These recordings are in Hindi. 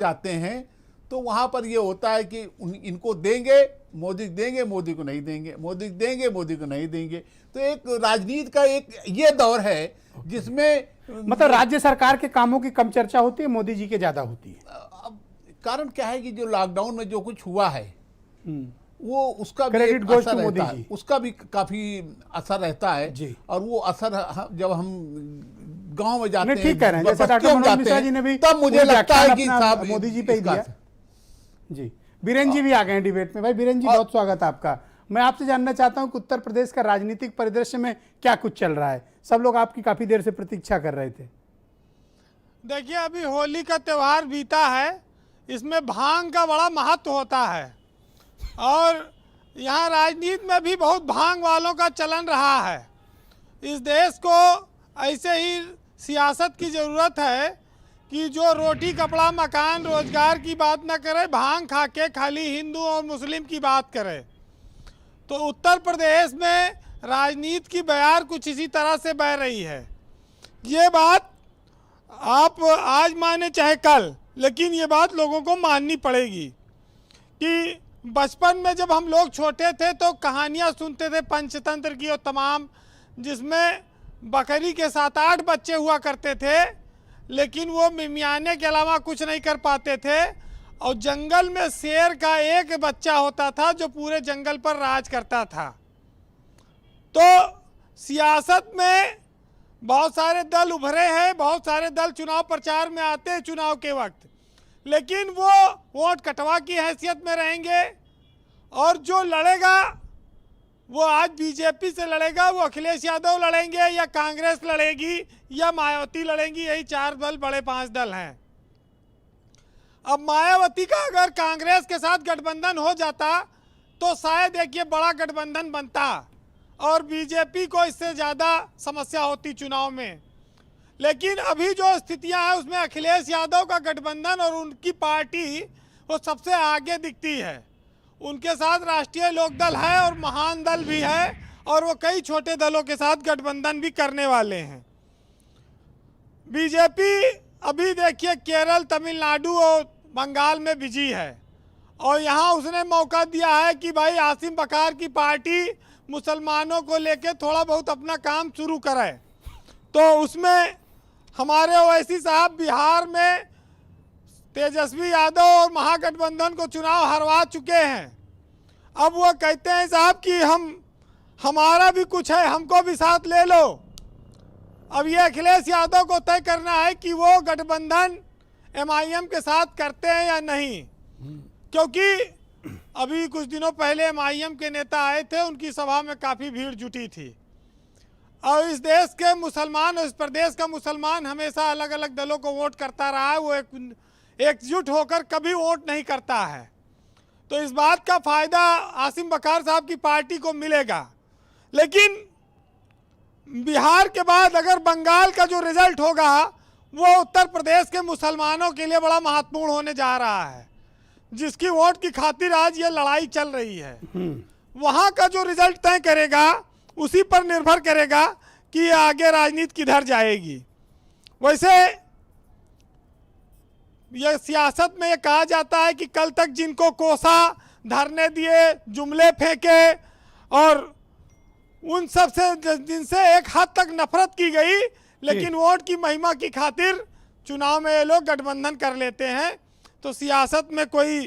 जाते हैं तो वहां पर ये होता है कि इनको देंगे, मोदी को नहीं देंगे, मोदी देंगे, मोदी को नहीं देंगे। तो एक राजनीति का एक ये दौर है जिसमें मतलब राज्य सरकार के कामों की कम चर्चा होती है, मोदी जी के ज्यादा होती है। अब कारण क्या है कि जो लॉकडाउन में जो कुछ हुआ है वो उसका भी क्रेडिट एक गोज असर टू मोदी रहता है, जी। उसका भी काफी असर रहता है जी। और वो असर जब हम गांव में जाते नहीं, हैं, ठीक कह रहे हैं, जैसे डॉक्टर बस्तियों में मनोज जाते मिश्रा हैं, जी ने भी तब मुझे पूरी लगता है व्याख्यान कि अपना साहब मोदी जी पे ही इसका दिया। जी, बीरेन जी भी आ गए हैं डिबेट में। भाई बीरेन जी, बहुत स्वागत है आपका। मैं आपसे जानना चाहता हूं कि उत्तर प्रदेश का राजनीतिक परिदृश्य में क्या कुछ चल रहा है। सब लोग आपकी काफी देर से प्रतीक्षा कर रहे थे। देखिए, अभी होली का त्यौहार बीता है, इसमें भांग का बड़ा महत्व होता है और यहाँ राजनीति में भी बहुत भांग वालों का चलन रहा है। इस देश को ऐसे ही सियासत की ज़रूरत है कि जो रोटी कपड़ा मकान रोजगार की बात ना करे, भांग खा के खाली हिंदू और मुस्लिम की बात करे। तो उत्तर प्रदेश में राजनीति की बयार कुछ इसी तरह से बह रही है। ये बात आप आज माने चाहे कल, लेकिन ये बात लोगों को माननी पड़ेगी कि बचपन में जब हम लोग छोटे थे तो कहानियाँ सुनते थे पंचतंत्र की और तमाम, जिसमें बकरी के 7-8 बच्चे हुआ करते थे, लेकिन वो मिमियाने के अलावा कुछ नहीं कर पाते थे। और जंगल में शेर का एक बच्चा होता था जो पूरे जंगल पर राज करता था। तो सियासत में बहुत सारे दल उभरे हैं, बहुत सारे दल चुनाव प्रचार में आते हैं चुनाव के वक्त, लेकिन वो वोट कटवा की हैसियत में रहेंगे। और जो लड़ेगा वो आज बीजेपी से लड़ेगा, वो अखिलेश यादव लड़ेंगे या कांग्रेस लड़ेगी या मायावती लड़ेंगी। यही 4 दल, बड़े 5 दल हैं। अब मायावती का अगर कांग्रेस के साथ गठबंधन हो जाता तो शायद एक ये बड़ा गठबंधन बनता और बीजेपी को इससे ज़्यादा समस्या होती चुनाव में। लेकिन अभी जो स्थितियां हैं उसमें अखिलेश यादव का गठबंधन और उनकी पार्टी वो सबसे आगे दिखती है। उनके साथ राष्ट्रीय लोकदल है और महान दल भी है, और वो कई छोटे दलों के साथ गठबंधन भी करने वाले हैं। बीजेपी अभी देखिए केरल, तमिलनाडु और बंगाल में बिजी है और यहाँ उसने मौका दिया है कि भाई आसिम बकार की पार्टी मुसलमानों को लेके थोड़ा बहुत अपना काम शुरू करे। तो उसमें हमारे ओवैसी साहब बिहार में तेजस्वी यादव और महागठबंधन को चुनाव हरवा चुके हैं। अब वो कहते हैं साहब कि हमारा भी कुछ है, हमको भी साथ ले लो। अब ये अखिलेश यादव को तय करना है कि वो गठबंधन एमआईएम के साथ करते हैं या नहीं, क्योंकि अभी कुछ दिनों पहले एमआईएम के नेता आए थे, उनकी सभा में काफ़ी भीड़ जुटी थी। और इस देश के मुसलमान और इस प्रदेश का मुसलमान हमेशा अलग अलग दलों को वोट करता रहा है, वो एकजुट होकर कभी वोट नहीं करता है। तो इस बात का फ़ायदा आसिम बकार साहब की पार्टी को मिलेगा। लेकिन बिहार के बाद अगर बंगाल का जो रिजल्ट होगा वो उत्तर प्रदेश के मुसलमानों के लिए बड़ा महत्वपूर्ण होने जा रहा है, जिसकी वोट की खातिर आज ये लड़ाई चल रही है। वहाँ का जो रिजल्ट तय करेगा उसी पर निर्भर करेगा कि आगे राजनीति किधर जाएगी। वैसे ये सियासत में ये कहा जाता है कि कल तक जिनको कोसा, धरने दिए, जुमले फेंके और उन सब से जिनसे एक हद तक नफरत की गई, लेकिन वोट की महिमा की खातिर चुनाव में ये लोग गठबंधन कर लेते हैं। तो सियासत में कोई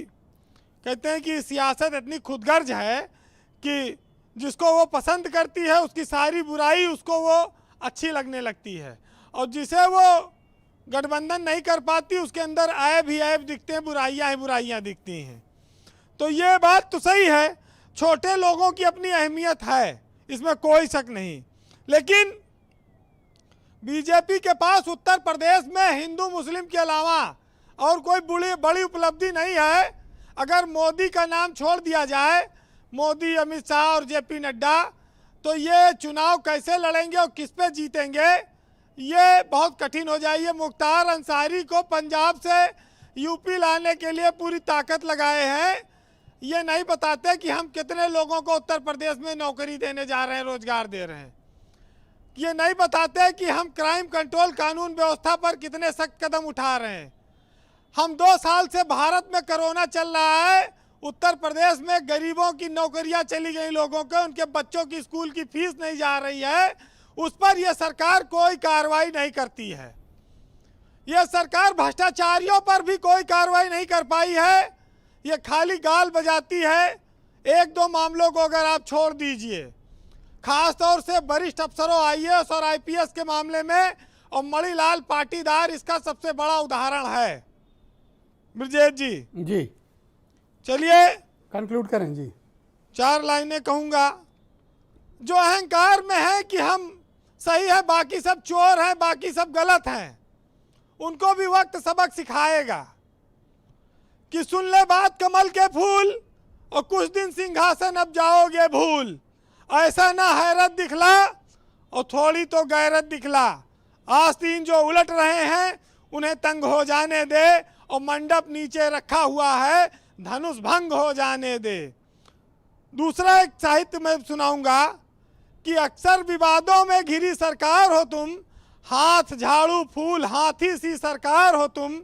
कहते हैं कि सियासत इतनी खुदगर्ज है कि जिसको वो पसंद करती है उसकी सारी बुराई उसको वो अच्छी लगने लगती है, और जिसे वो गठबंधन नहीं कर पाती उसके अंदर ऐब ही ऐब दिखते हैं, बुराइयां ही बुराइयां दिखती हैं। तो ये बात तो सही है, छोटे लोगों की अपनी अहमियत है, इसमें कोई शक नहीं। लेकिन बीजेपी के पास उत्तर प्रदेश में हिंदू मुस्लिम के अलावा और कोई बड़ी उपलब्धि नहीं है। अगर मोदी का नाम छोड़ दिया जाए, मोदी, अमित शाह और जेपी नड्डा, तो ये चुनाव कैसे लड़ेंगे और किस पे जीतेंगे ये बहुत कठिन हो जाएगी। मुख्तार अंसारी को पंजाब से यूपी लाने के लिए पूरी ताकत लगाए हैं। ये नहीं बताते कि हम कितने लोगों को उत्तर प्रदेश में नौकरी देने जा रहे हैं, रोजगार दे रहे हैं। ये नहीं बताते कि हम क्राइम कंट्रोल कानून व्यवस्था पर कितने सख्त कदम उठा रहे हैं। हम 2 साल से भारत में कोरोना चल रहा है, उत्तर प्रदेश में गरीबों की नौकरियां चली गई, लोगों को उनके बच्चों की स्कूल की फीस नहीं जा रही है, उस पर यह सरकार कोई कार्रवाई नहीं करती है। यह सरकार भ्रष्टाचारियों पर भी कोई कार्रवाई नहीं कर पाई है, यह खाली गाल बजाती है। 1-2 मामलों को अगर आप छोड़ दीजिए, खास तौर से वरिष्ठ अफसरों आईएएस और आईपीएस के मामले में, और मणिलाल पाटीदार इसका सबसे बड़ा उदाहरण है। ब्रजेश जी चलिए कंक्लूड करें जी। 4 लाइनें कहूंगा। जो अहंकार में है कि हम सही है, बाकी सब चोर हैं, बाकी सब गलत हैं, उनको भी वक्त सबक सिखाएगा कि सुन ले बात कमल के फूल, और कुछ दिन सिंहासन अब जाओगे भूल। ऐसा ना हैरत दिखला और थोड़ी तो गैरत दिखला। आस्तीन जो उलट रहे हैं उन्हें तंग हो जाने दे, और मंडप नीचे रखा हुआ है धनुष भंग हो जाने दे। दूसरा एक साहित्य में सुनाऊंगा कि अक्सर विवादों में घिरी सरकार हो तुम, हाथ झाड़ू फूल हाथी सी सरकार हो तुम,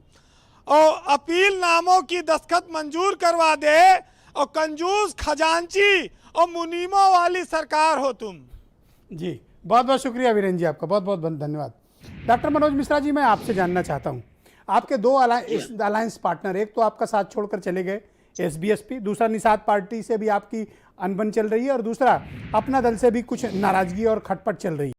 और अपील नामों की दस्तखत मंजूर करवा दे, और कंजूस खजांची और मुनीमों वाली सरकार हो तुम। जी बहुत बहुत शुक्रिया वीरेंद्र जी, आपका बहुत बहुत धन्यवाद। डॉक्टर मनोज मिश्रा जी, मैं आपसे जानना चाहता हूँ, आपके 2 अलायंस पार्टनर, एक तो आपका साथ छोड़कर चले गए एसबीएसपी, दूसरा निषाद पार्टी से भी आपकी अनबन चल रही है, और दूसरा अपना दल से भी कुछ नाराजगी और खटपट चल रही है।